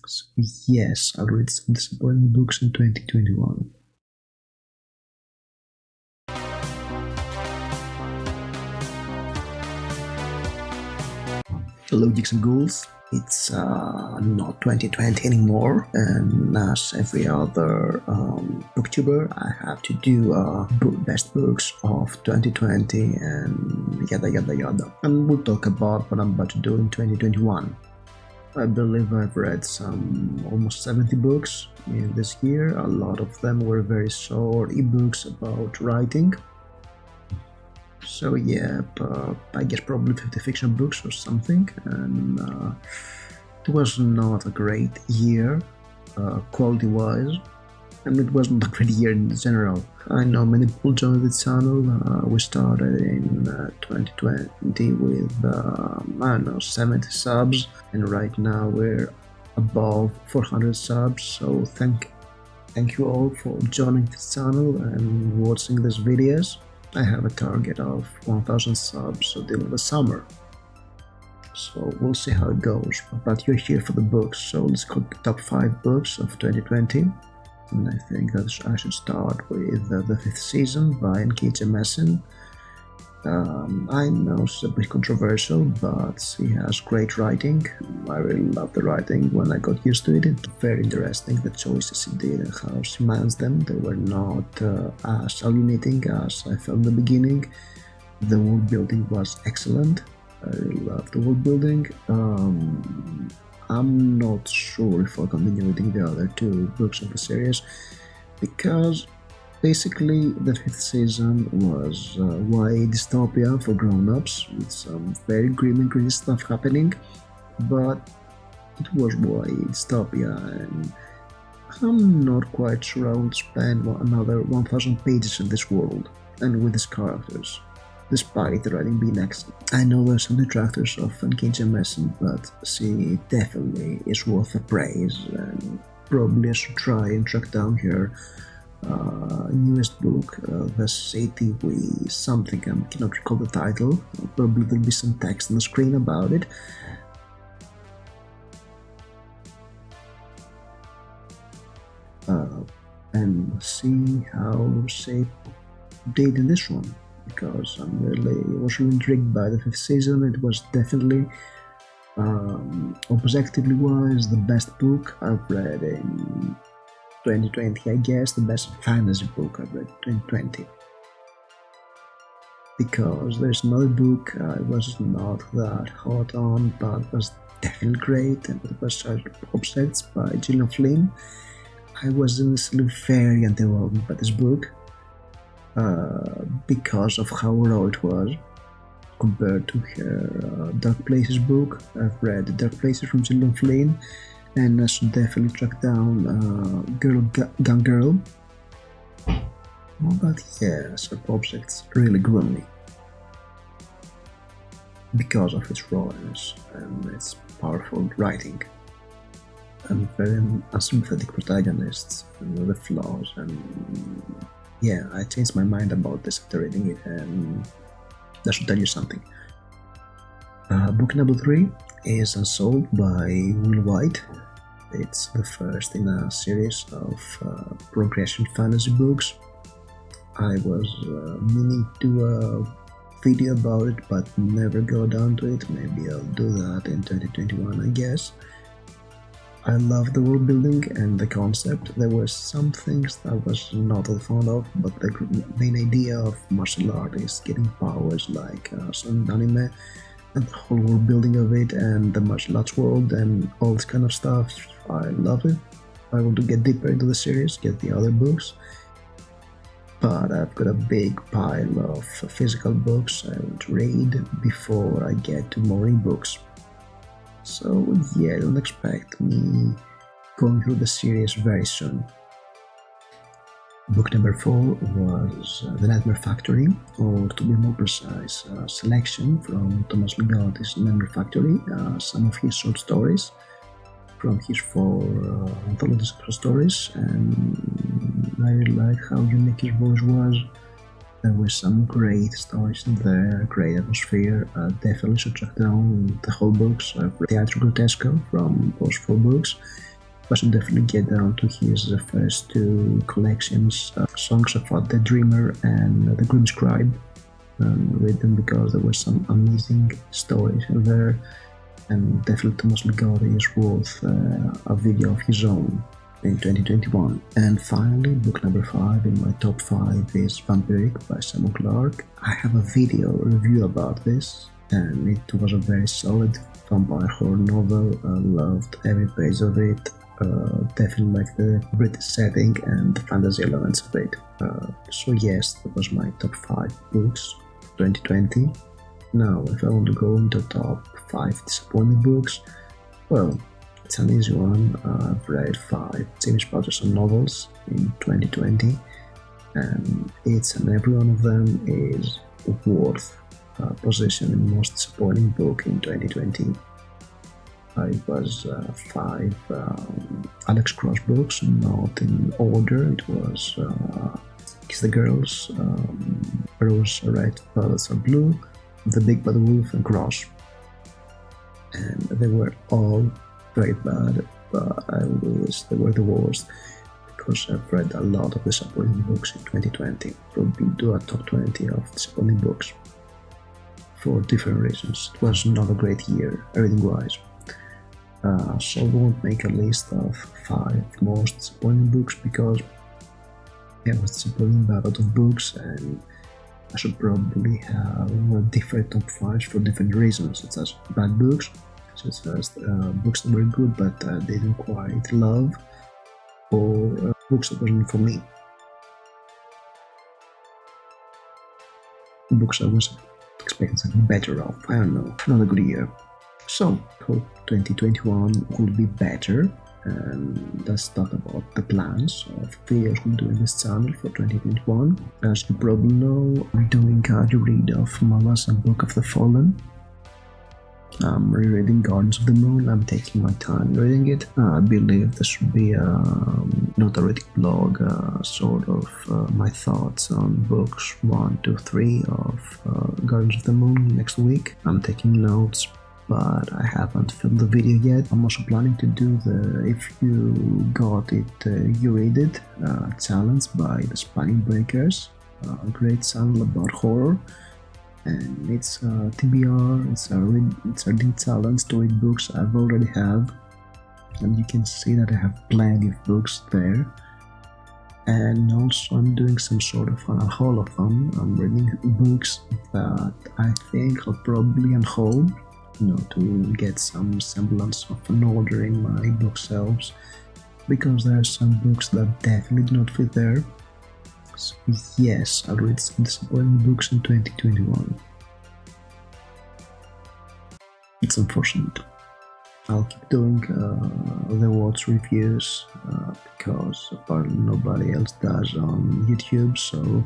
So yes, I read some disappointing books in 2021. Hello, Geeks and Ghouls. It's not 2020 anymore, and as every other booktuber, I have to do best books of 2020 and yada yada yada. And we'll talk about what I'm about to do in 2021. I believe I've read some almost 70 books in this year. A lot of them were very short ebooks about writing. So yeah, I guess probably 50 fiction books or something, and it was not a great year quality-wise, and it wasn't a great year in general. I know many people joined the channel. We started in 2020 with, I don't know, 70 subs, and right now we're above 400 subs, so thank you all for joining this channel and watching these videos. I have a target of 1000 subs until the summer, so we'll see how it goes, but you're here for the books, so let's go to the top 5 books of 2020, and I think that I should start with The Fifth Season by N.K.J. Messin. I know it's a bit controversial, but he has great writing. I really love the writing. When I got used to it, it's very interesting, the choices he did and how he managed them. They were not as alienating as I felt in the beginning. The world building was excellent. I really love the world building. I'm not sure if I'll continue reading the other 2 books of the series, because basically, the 5th season was Wight dystopia for grown-ups, with some very grim and gritty stuff happening, but it was Wight dystopia, and I'm not quite sure I would spend another 1000 pages in this world and with these characters, despite the writing being excellent. I know there are some detractors of N.K.J. Messin, but she definitely is worth the praise, and probably I should try and track down her newest book, The City We something. I cannot recall the title. Probably there'll be some text on the screen about it. And see how she did in this one, because I was really intrigued by the 5th season. It was definitely, objectively wise, the best book I've read in 2020, I guess, the best fantasy book I've read in 2020. Because there's another book I was not that hot on, but was definitely great, and it was Sharp Objects by Gillian Flynn. I was initially very underwhelmed by this book, because of how raw it was compared to her Dark Places book. I've read Dark Places from Gillian Flynn, and I should definitely track down Gun Girl. But yeah, Sharp Objects really grew on me because of its rawness and its powerful writing and very unsympathetic protagonists and the flaws, and yeah, I changed my mind about this after reading it, and that should tell you something. Book number 3 is Unsouled by Wight. It's the first in a series of progression fantasy books. I was meaning to do a video about it, but never got down to it. Maybe I'll do that in 2021, I guess. I love the world building and the concept. There were some things that I was not that fond of, but the main idea of martial artists getting powers like some anime, and the whole world building of it, and the martial arts world and all this kind of stuff, I love it. I want to get deeper into the series, get the other books, but I've got a big pile of physical books I want to read before I get to more ebooks. So yeah, don't expect me going through the series very soon. Book number 4 was The Nightmare Factory, or to be more precise, a selection from Thomas Ligotti's Nightmare Factory, some of his short stories from his 4 anthologies of short stories, and I really like how unique his voice was. There were some great stories in there, great atmosphere. Definitely should track down the whole books. I've read Teatro Grotesco from those 4 books, I should definitely get down to his first two collections, Songs of the Dreamer and The Grim Scribe, and read them because there were some amazing stories in there, and definitely Thomas Ligotti is worth a video of his own in 2021. And finally, book number 5 in my top 5 is Vampiric by Simon Clarke. I have a video review about this, and it was a very solid vampire horror novel. I loved every page of it. Definitely like the British setting and the fantasy elements of it. So yes, that was my top 5 books 2020. Now, if I want to go into top 5 disappointing books, well, it's an easy one. I've read 5 James Patterson novels in 2020, and each and every one of them is worth position in most disappointing book in 2020. It was 5 Alex Cross books, not in order. It was Kiss the Girls, Rose Red, Violets Are Blue, The Big Bad Wolf, and Cross. And they were all very bad, but I wish they were the worst, because I've read a lot of disappointing books in 2020. Probably do a top 20 of disappointing books for different reasons. It was not a great year, reading-wise. So I won't make a list of 5 most disappointing books, because I was disappointed by a lot of books, and I should probably have different top 5s for different reasons, such as bad books, such as books that were good but didn't quite love, or books that wasn't for me. Books I was expecting something better of. I don't know, not a good year. So, hope 2021 will be better, and let's talk about the plans of videos we'll do in this channel for 2021. As you probably know, I'm doing a reread of Mala's Book of the Fallen. I'm rereading Gardens of the Moon. I'm taking my time reading it. I believe this should be not a reading blog, sort of my thoughts on books 1, 2, 3 of Gardens of the Moon next week. I'm taking notes, but I haven't filmed the video yet. I'm also planning to do the If You Got It, You Read It challenge by the Spanning Breakers, a great channel about horror. And it's TBR, it's a reading challenge to read books I already have, and you can see that I have plenty of books there. And also I'm doing some sort of an haul-a-thon. I'm reading books that I think I'll probably unhaul, to get some semblance of an order in my bookshelves, because there are some books that definitely do not fit there. So yes, I'll read some disappointing books in 2021. It's unfortunate. I'll keep doing the watch reviews because apparently nobody else does on YouTube, so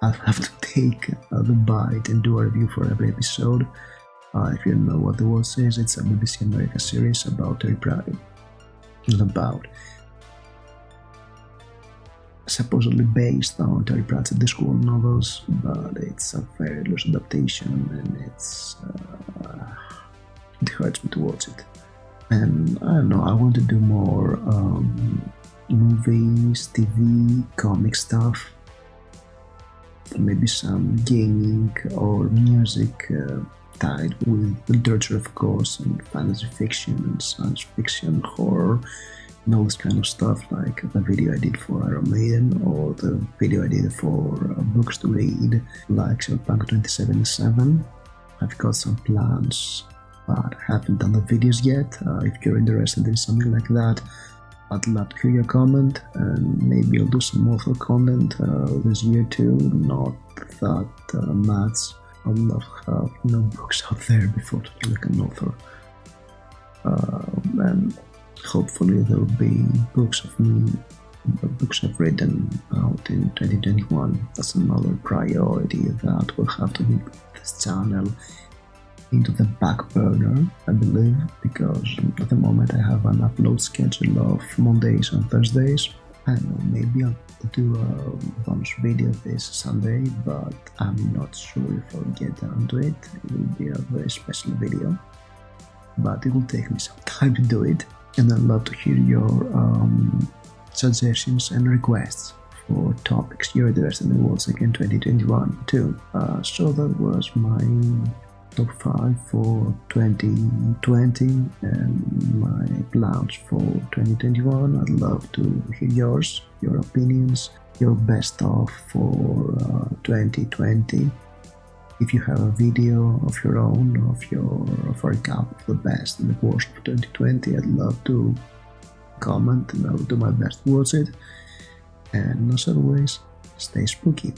I'll have to take the bite and do a review for every episode. If you don't know what The Watch is, it's a BBC America series about Terry Pratchett. Supposedly based on Terry Pratchett's Discworld novels, but it's a very loose adaptation, and it hurts me to watch it. And I don't know, I want to do more movies, TV, comic stuff, maybe some gaming or music tied with literature, of course, and fantasy fiction and science fiction, horror, and all this kind of stuff, like the video I did for Iron Maiden, or the video I did for books to read, like Cyberpunk 2077. I've got some plans, but I haven't done the videos yet. If you're interested in something like that, I'd love to hear your comment, and maybe I'll do some author content this year too, not that much. I would love to have books out there before to like an author. And hopefully there will be books of me, books I've written out in 2021. That's another priority that will have to be this channel into the back burner, I believe, because at the moment I have an upload schedule of Mondays and Thursdays. I don't know, maybe I'll do a bonus video this Sunday, but I'm not sure if I'll get down to it. It will be a very special video, but it will take me some time to do it. And I'd love to hear your suggestions and requests for topics University Awards again 2021 too. So that was my top 5 for 2020 and my plans for 2021. I'd love to hear yours, your opinions, your best of for 2020. If you have a video of your own, of a recap of the best and the worst of 2020, I'd love to comment and I'll do my best towards it. And as always, stay spooky.